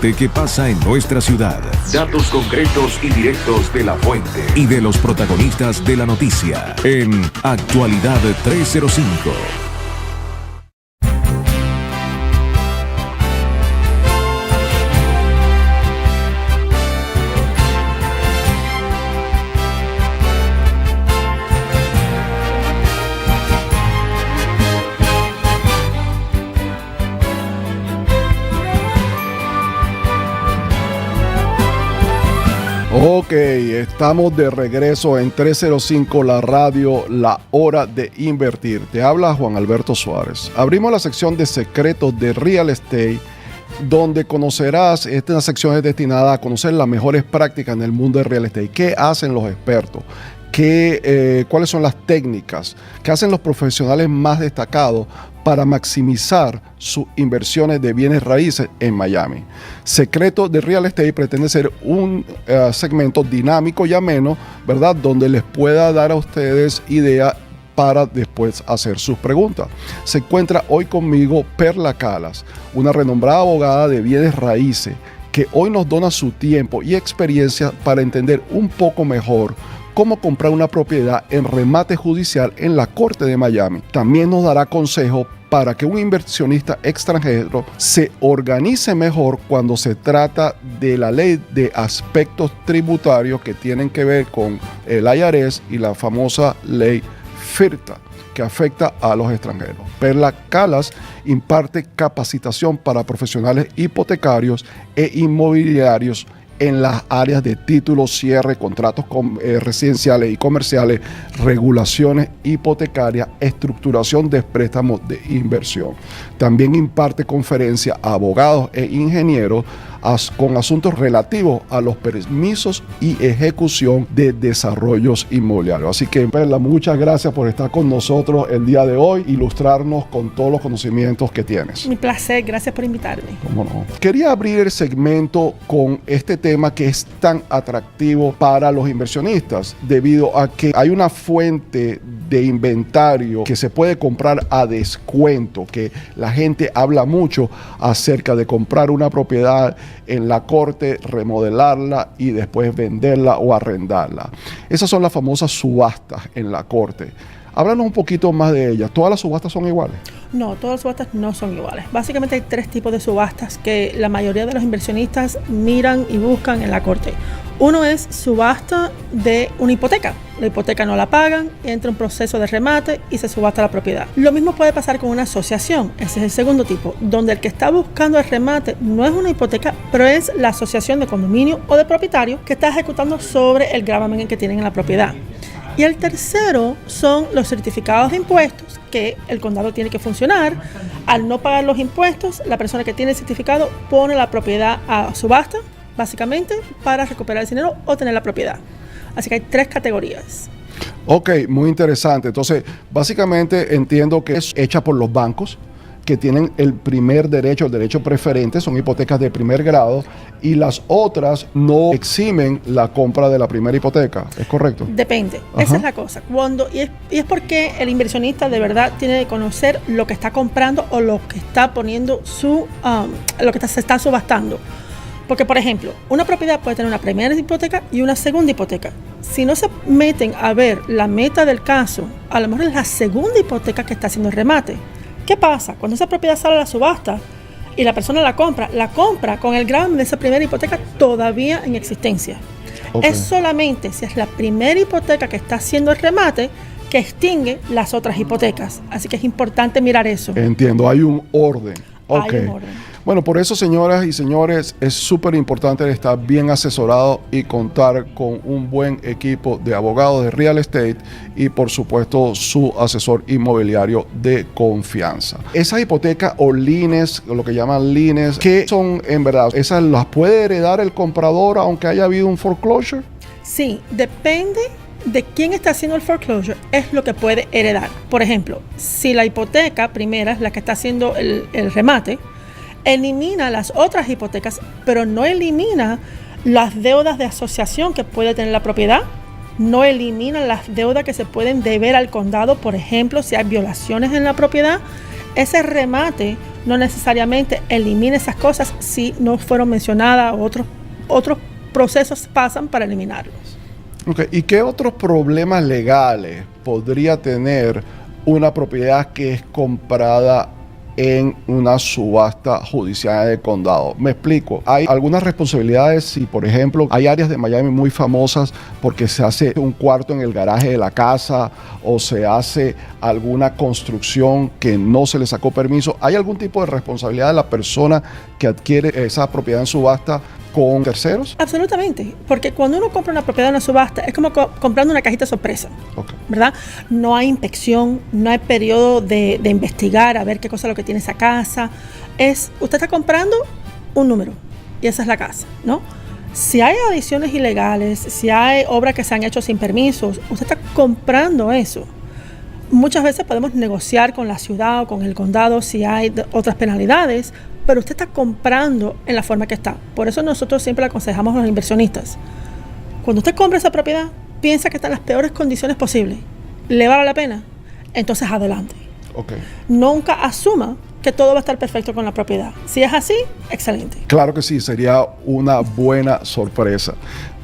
importante que pasa en nuestra ciudad. Datos concretos y directos de la fuente y de los protagonistas de la noticia en Actualidad 305. Ok, estamos de regreso en 305 La Radio, la hora de invertir. Te habla Juan Alberto Suárez. Abrimos la sección de secretos de real estate, donde conocerás, esta sección es destinada a conocer las mejores prácticas en el mundo del real estate. ¿Qué hacen los expertos? ¿Cuáles son las técnicas? ¿Qué hacen los profesionales más destacados para maximizar sus inversiones de bienes raíces en Miami? Secretos de Real Estate pretende ser un segmento dinámico y ameno, ¿verdad? Donde les pueda dar a ustedes ideas para después hacer sus preguntas. Se encuentra hoy conmigo Perla Calas, una renombrada abogada de bienes raíces, que hoy nos dona su tiempo y experiencia para entender un poco mejor cómo comprar una propiedad en remate judicial en la Corte de Miami. También nos dará consejos para que un inversionista extranjero se organice mejor cuando se trata de la ley de aspectos tributarios que tienen que ver con el IRS y la famosa ley FIRTA, que afecta a los extranjeros. Perla Calas imparte capacitación para profesionales hipotecarios e inmobiliarios en las áreas de título, cierre, contratos residenciales y comerciales, regulaciones hipotecarias, estructuración de préstamos de inversión. También imparte conferencias a abogados e ingenieros con asuntos relativos a los permisos y ejecución de desarrollos inmobiliarios. Así que, Perla, muchas gracias por estar con nosotros el día de hoy, ilustrarnos con todos los conocimientos que tienes. Mi placer, gracias por invitarme. ¿Cómo no? Quería abrir el segmento con este tema que es tan atractivo para los inversionistas, debido a que hay una fuente de inventario que se puede comprar a descuento, que la gente habla mucho acerca de comprar una propiedad en la corte, remodelarla y después venderla o arrendarla. Esas son las famosas subastas en la corte. Háblanos un poquito más de ellas. ¿Todas las subastas son iguales? No, todas las subastas no son iguales. Básicamente hay tres tipos de subastas que la mayoría de los inversionistas miran y buscan en la corte. Uno es subasta de una hipoteca. La hipoteca no la pagan, entra un proceso de remate y se subasta la propiedad. Lo mismo puede pasar con una asociación. Ese es el segundo tipo, donde el que está buscando el remate no es una hipoteca, pero es la asociación de condominio o de propietarios que está ejecutando sobre el gravamen que tienen en la propiedad. Y el tercero son los certificados de impuestos, que el condado tiene que funcionar. Al no pagar los impuestos, la persona que tiene el certificado pone la propiedad a subasta, básicamente, para recuperar el dinero o tener la propiedad. Así que hay tres categorías. Ok, muy interesante. Entonces, básicamente entiendo que es hecha por los bancos, que tienen el primer derecho, el derecho preferente, son hipotecas de primer grado, y las otras no eximen la compra de la primera hipoteca. ¿Es correcto? Depende. Ajá. Esa es la cosa. Y es porque el inversionista de verdad tiene que conocer lo que está comprando o lo que está poniendo lo que se está subastando. Porque, por ejemplo, una propiedad puede tener una primera hipoteca y una segunda hipoteca. Si no se meten a ver la meta del caso, a lo mejor es la segunda hipoteca que está haciendo el remate. ¿Qué pasa? Cuando esa propiedad sale a la subasta y la persona la compra con el gravamen de esa primera hipoteca todavía en existencia. Okay. Es solamente si es la primera hipoteca que está haciendo el remate que extingue las otras hipotecas. Así que es importante mirar eso. Entiendo, hay un orden. Okay. Hay un orden. Bueno, por eso, señoras y señores, es súper importante estar bien asesorado y contar con un buen equipo de abogados de real estate y, por supuesto, su asesor inmobiliario de confianza. Esas hipotecas o liens, lo que llaman liens, ¿qué son en verdad? ¿Esas las puede heredar el comprador aunque haya habido un foreclosure? Sí, depende de quién está haciendo el foreclosure, es lo que puede heredar. Por ejemplo, si la hipoteca primera es la que está haciendo el remate, elimina las otras hipotecas, pero no elimina las deudas de asociación que puede tener la propiedad, no elimina las deudas que se pueden deber al condado. Por ejemplo, si hay violaciones en la propiedad, ese remate no necesariamente elimine esas cosas si no fueron mencionadas o otros procesos pasan para eliminarlos. Okay. ¿Y qué otros problemas legales podría tener una propiedad que es comprada en una subasta judicial del condado? Me explico. Hay algunas responsabilidades si, por ejemplo, hay áreas de Miami muy famosas porque se hace un cuarto en el garaje de la casa o se hace alguna construcción que no se le sacó permiso. ¿Hay algún tipo de responsabilidad de la persona que adquiere esa propiedad en subasta con terceros? Absolutamente, porque cuando uno compra una propiedad en una subasta es como comprando una cajita sorpresa, Okay. ¿verdad? No hay inspección, no hay periodo de investigar a ver qué cosa es lo que tiene esa casa. Usted está comprando un número y esa es la casa, ¿no? Si hay adiciones ilegales, si hay obras que se han hecho sin permisos, usted está comprando eso. Muchas veces podemos negociar con la ciudad o con el condado si hay otras penalidades, pero usted está comprando en la forma que está. Por eso nosotros siempre le aconsejamos a los inversionistas. Cuando usted compra esa propiedad, piensa que está en las peores condiciones posibles. ¿Le vale la pena? Entonces adelante. Okay. Nunca asuma que todo va a estar perfecto con la propiedad. Si es así, excelente. Claro que sí, sería una buena sorpresa.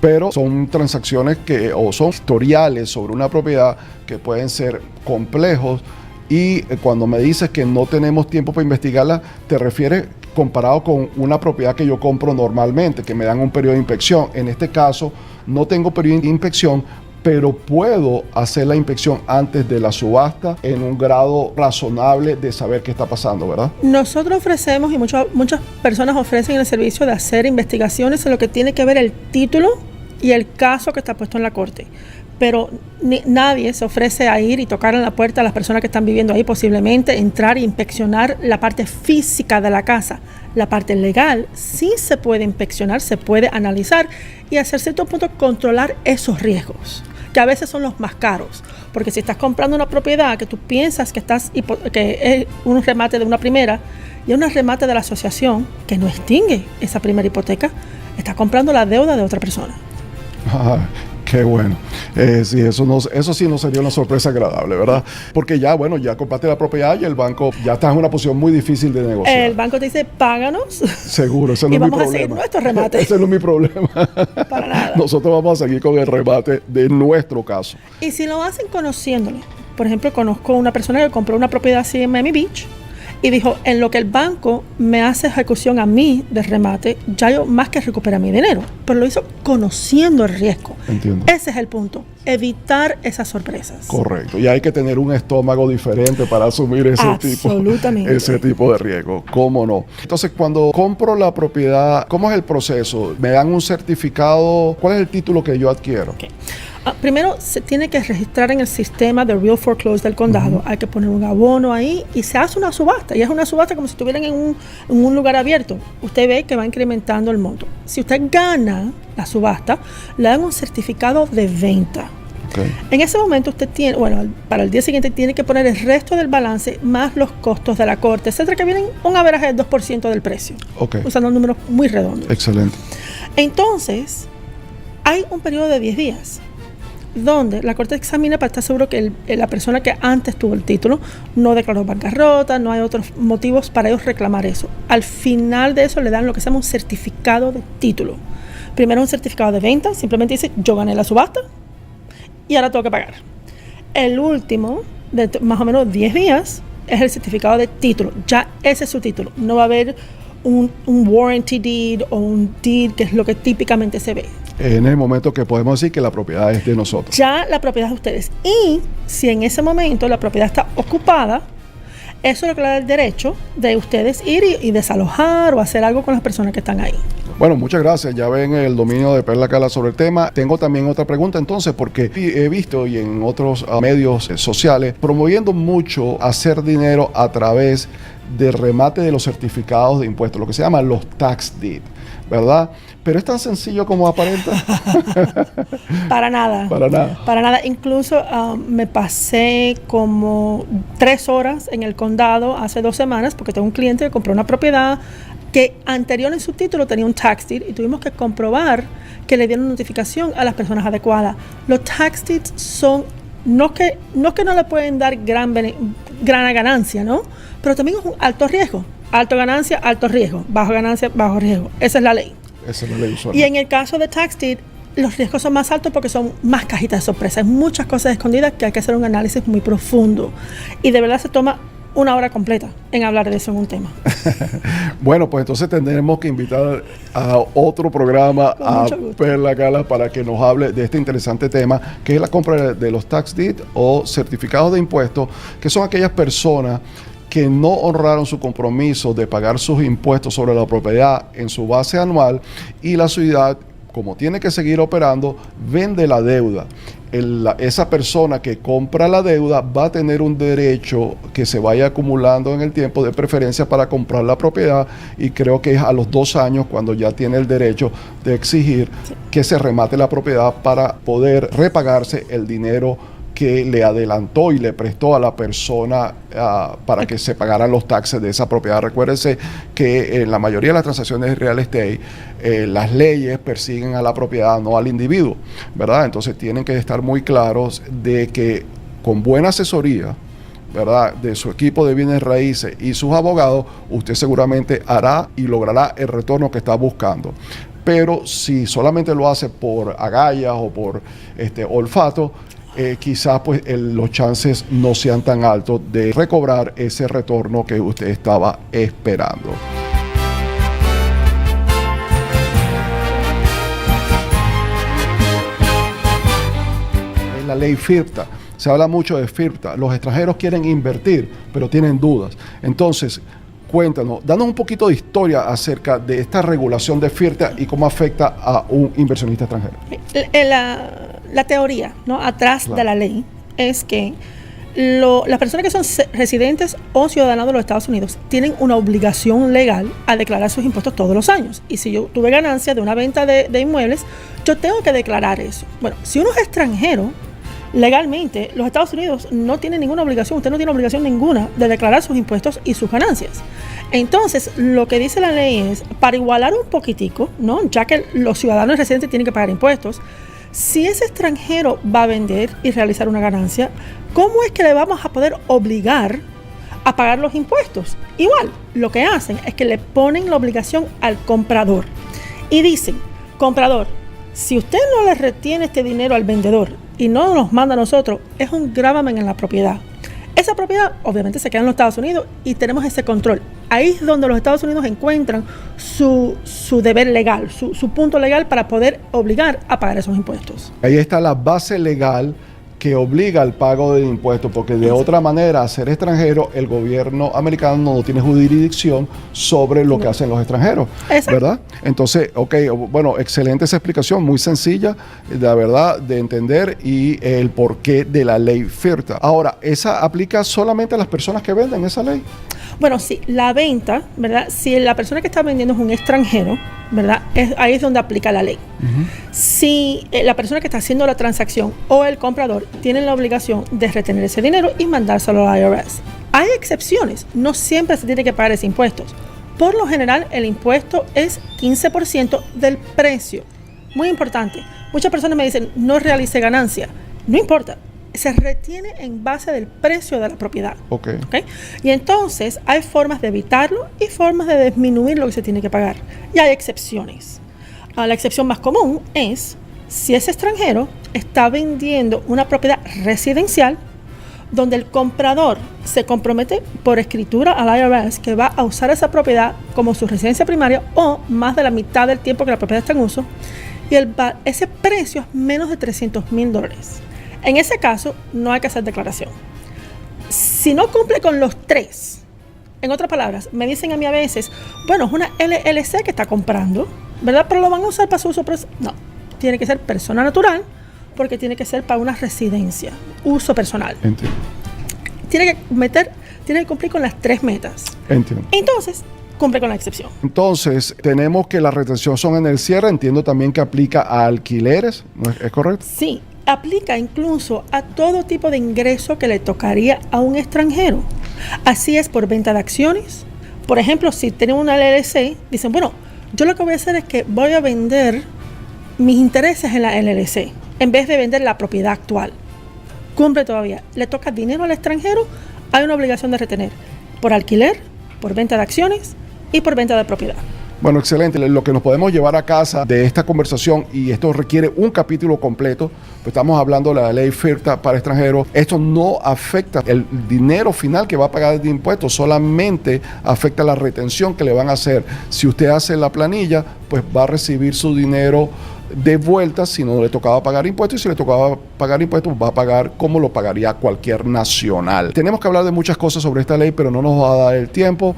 Pero son transacciones o son historiales sobre una propiedad que pueden ser complejos. Y cuando me dices que no tenemos tiempo para investigarla, te refieres comparado con una propiedad que yo compro normalmente, que me dan un periodo de inspección. En este caso, no tengo periodo de inspección, pero puedo hacer la inspección antes de la subasta en un grado razonable de saber qué está pasando, ¿verdad? Nosotros ofrecemos, y muchas personas ofrecen el servicio de hacer investigaciones en lo que tiene que ver el título y el caso que está puesto en la corte. Pero nadie se ofrece a ir y tocar en la puerta a las personas que están viviendo ahí, posiblemente entrar e inspeccionar la parte física de la casa. La parte legal sí se puede inspeccionar, se puede analizar y hasta cierto punto controlar esos riesgos, que a veces son los más caros. Porque si estás comprando una propiedad que tú piensas que es un remate de una primera y es un remate de la asociación que no extingue esa primera hipoteca, estás comprando la deuda de otra persona. Qué bueno. Sí, eso sí no sería una sorpresa agradable, ¿verdad? Porque ya compraste la propiedad y el banco ya está en una posición muy difícil de negociar. El banco te dice, páganos. Seguro, ese no es mi problema. Y vamos a seguir nuestro remate. Ese no es mi problema. Para nada. Nosotros vamos a seguir con el remate de nuestro caso. Y si lo hacen conociéndolo. Por ejemplo, conozco una persona que compró una propiedad así en Miami Beach y dijo, en lo que el banco me hace ejecución a mí de remate, ya yo más que recuperé mi dinero. Pero lo hizo conociendo el riesgo. Entiendo. Ese es el punto. Evitar esas sorpresas. Correcto. Y hay que tener un estómago diferente para asumir ese tipo de riesgo. ¿Cómo no? Entonces, cuando compro la propiedad, ¿cómo es el proceso? ¿Me dan un certificado? ¿Cuál es el título que yo adquiero? Okay. Primero se tiene que registrar en el sistema de Real Foreclosure del condado. Hay que poner un abono ahí y se hace una subasta. Y es una subasta como si estuvieran en un lugar abierto. Usted ve que va incrementando el monto. Si usted gana la subasta, le dan un certificado de venta. Okay. En ese momento usted tiene, para el día siguiente tiene que poner el resto del balance más los costos de la corte, etcétera, que vienen un averaje del 2% del precio. Okay. Usando números muy redondos. Excelente. Entonces, hay un periodo de 10 días donde la corte examina para estar seguro que la persona que antes tuvo el título no declaró bancarrota, no hay otros motivos para ellos reclamar eso. Al final de eso le dan lo que se llama un certificado de título. Primero un certificado de venta, simplemente dice yo gané la subasta y ahora tengo que pagar. El último, de más o menos 10 días, es el certificado de título. Ya ese es su título. No va a haber un warranty deed o un deed, que es lo que típicamente se ve. En el momento que podemos decir que la propiedad es de nosotros. Ya la propiedad es de ustedes. Y si en ese momento la propiedad está ocupada, eso es lo que le da el derecho de ustedes ir y desalojar o hacer algo con las personas que están ahí. Bueno, muchas gracias. Ya ven el dominio de Perla Cala sobre el tema. Tengo también otra pregunta entonces, porque he visto y en otros medios sociales promoviendo mucho hacer dinero a través del remate de los certificados de impuestos, lo que se llama los tax deed, ¿verdad? Pero es tan sencillo como aparenta. Para nada. Para nada. Para nada. Incluso me pasé como 3 horas en el condado hace 2 semanas porque tengo un cliente que compró una propiedad que anterior en su título tenía un tax deed y tuvimos que comprobar que le dieron notificación a las personas adecuadas. Los tax deeds son, no que no le pueden dar gran ganancia, ¿no? Pero también es un alto riesgo. alto ganancia, alto riesgo, bajo ganancia, bajo riesgo. Esa es la ley. Esa es la ley usual. Y en el caso de tax deed, los riesgos son más altos porque son más cajitas de sorpresa. Hay muchas cosas escondidas que hay que hacer un análisis muy profundo. Y de verdad se toma una hora completa en hablar de eso en un tema. Bueno, pues entonces tendremos que invitar a otro programa a Perla Gala para que nos hable de este interesante tema, que es la compra de los tax deed o certificados de impuestos, que son aquellas personas que no honraron su compromiso de pagar sus impuestos sobre la propiedad en su base anual y la ciudad, como tiene que seguir operando, vende la deuda. Esa persona que compra la deuda va a tener un derecho que se vaya acumulando en el tiempo de preferencia para comprar la propiedad, y creo que es a los 2 años cuando ya tiene el derecho de exigir que se remate la propiedad para poder repagarse el dinero que le adelantó y le prestó a la persona para que se pagaran los taxes de esa propiedad. Recuérdense que en la mayoría de las transacciones de real estate, las leyes persiguen a la propiedad, no al individuo, ¿verdad? Entonces tienen que estar muy claros de que con buena asesoría, ¿verdad?, de su equipo de bienes raíces y sus abogados, usted seguramente hará y logrará el retorno que está buscando. Pero si solamente lo hace por agallas o por olfato, quizás pues los chances no sean tan altos de recobrar ese retorno que usted estaba esperando. En la ley FIRPTA se habla mucho de FIRPTA. Los extranjeros quieren invertir, pero tienen dudas. Entonces, cuéntanos, danos un poquito de historia acerca de esta regulación de FIRPTA y cómo afecta a un inversionista extranjero. La teoría, ¿no?, atrás de la ley es que las personas que son residentes o ciudadanos de los Estados Unidos tienen una obligación legal a declarar sus impuestos todos los años. Y si yo tuve ganancia de una venta de inmuebles, yo tengo que declarar eso. Bueno, si uno es extranjero, legalmente los Estados Unidos no tienen ninguna obligación, usted no tiene obligación ninguna de declarar sus impuestos y sus ganancias. Entonces, lo que dice la ley es, para igualar un poquitico, ¿no?, ya que los ciudadanos residentes tienen que pagar impuestos, si ese extranjero va a vender y realizar una ganancia, ¿cómo es que le vamos a poder obligar a pagar los impuestos? Igual, lo que hacen es que le ponen la obligación al comprador y dicen, comprador, si usted no le retiene este dinero al vendedor y no nos manda a nosotros, es un gravamen en la propiedad. Esa propiedad obviamente se queda en los Estados Unidos y tenemos ese control. Ahí es donde los Estados Unidos encuentran su deber legal, su punto legal para poder obligar a pagar esos impuestos. Ahí está la base legal que obliga al pago de impuestos, porque de otra manera, al ser extranjero, el gobierno americano no tiene jurisdicción sobre lo que hacen los extranjeros. Exacto. ¿Verdad? Entonces, bueno, excelente esa explicación, muy sencilla, la verdad, de entender, y el porqué de la ley FIRPTA. Ahora, ¿esa aplica solamente a las personas que venden esa ley? Bueno, sí, la venta, ¿verdad? Si la persona que está vendiendo es un extranjero, ¿verdad? Ahí es donde aplica la ley. Uh-huh. Si la persona que está haciendo la transacción o el comprador tienen la obligación de retener ese dinero y mandárselo al IRS. Hay excepciones, no siempre se tiene que pagar ese impuesto. Por lo general, el impuesto es 15% del precio. Muy importante. Muchas personas me dicen, no realice ganancia. No importa. Se retiene en base del precio de la propiedad. Okay. Y entonces hay formas de evitarlo y formas de disminuir lo que se tiene que pagar. Y hay excepciones. La excepción más común es si ese extranjero está vendiendo una propiedad residencial donde el comprador se compromete por escritura al IRS que va a usar esa propiedad como su residencia primaria o más de la mitad del tiempo que la propiedad está en uso, y ese precio es menos de $300,000. En ese caso, no hay que hacer declaración. Si no cumple con los 3, en otras palabras, me dicen a mí a veces, bueno, es una LLC que está comprando, ¿verdad? Pero lo van a usar para su uso. No, tiene que ser persona natural, porque tiene que ser para una residencia, uso personal. Entiendo. Tiene que cumplir con las 3 metas. Entiendo. Entonces, cumple con la excepción. Entonces, tenemos que las retenciones son en el cierre. Entiendo también que aplica a alquileres, ¿no es correcto? Sí. Aplica incluso a todo tipo de ingreso que le tocaría a un extranjero. Así es por venta de acciones. Por ejemplo, si tienen una LLC, dicen, bueno, yo lo que voy a hacer es que voy a vender mis intereses en la LLC en vez de vender la propiedad actual. Cumple todavía. Le toca dinero al extranjero, hay una obligación de retener por alquiler, por venta de acciones y por venta de propiedad. Bueno, excelente. Lo que nos podemos llevar a casa de esta conversación, y esto requiere un capítulo completo, pues estamos hablando de la ley FIRTA para extranjeros. Esto no afecta el dinero final que va a pagar de impuestos, solamente afecta la retención que le van a hacer. Si usted hace la planilla, pues va a recibir su dinero de vuelta si no le tocaba pagar impuestos, y si le tocaba pagar impuestos va a pagar como lo pagaría cualquier nacional. Tenemos que hablar de muchas cosas sobre esta ley, pero no nos va a dar el tiempo.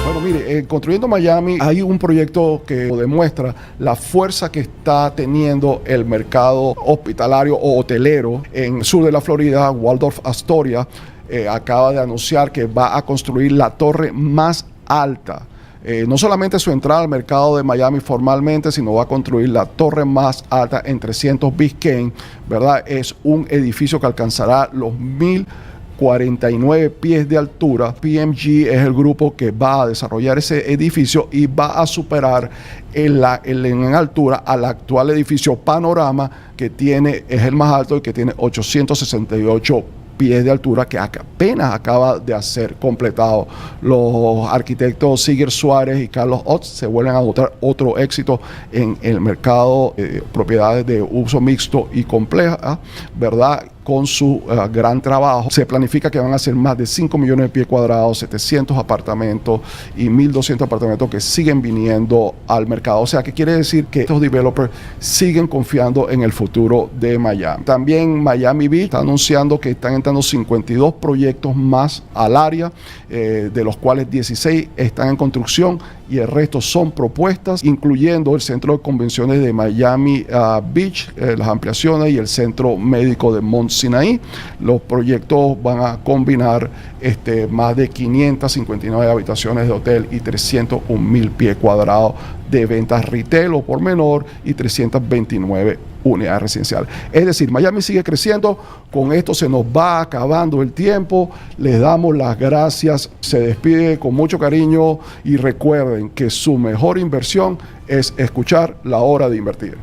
Bueno, mire, Construyendo Miami hay un proyecto que demuestra la fuerza que está teniendo el mercado hospitalario o hotelero en el sur de la Florida. Waldorf Astoria acaba de anunciar que va a construir la torre más alta. No solamente su entrada al mercado de Miami formalmente, sino va a construir la torre más alta en 300 Biscayne, ¿verdad? Es un edificio que alcanzará los 1,049 pies de altura. PMG es el grupo que va a desarrollar ese edificio y va a superar en altura al actual edificio Panorama, que es el más alto y que tiene 868 pies de altura, que apenas acaba de ser completado. Los arquitectos Siger Suárez y Carlos Otz se vuelven a votar otro éxito en el mercado de propiedades de uso mixto y compleja, ¿verdad? Con su gran trabajo. Se planifica que van a ser más de 5 millones de pies cuadrados, 700 apartamentos y 1,200 apartamentos que siguen viniendo al mercado. O sea, que quiere decir que estos developers siguen confiando en el futuro de Miami. También Miami Beach está anunciando que están entrando 52 proyectos más al área, de los cuales 16 están en construcción y el resto son propuestas, incluyendo el Centro de Convenciones de Miami Beach, las ampliaciones, y el Centro Médico de Mont Sinaí. Los proyectos van a combinar más de 559 habitaciones de hotel y 301,000 pies cuadrados de ventas retail o por menor y 329 unidades residenciales. Es decir, Miami sigue creciendo. Con esto se nos va acabando el tiempo. Les damos las gracias. Se despide con mucho cariño y recuerden que su mejor inversión es escuchar La Hora de Invertir.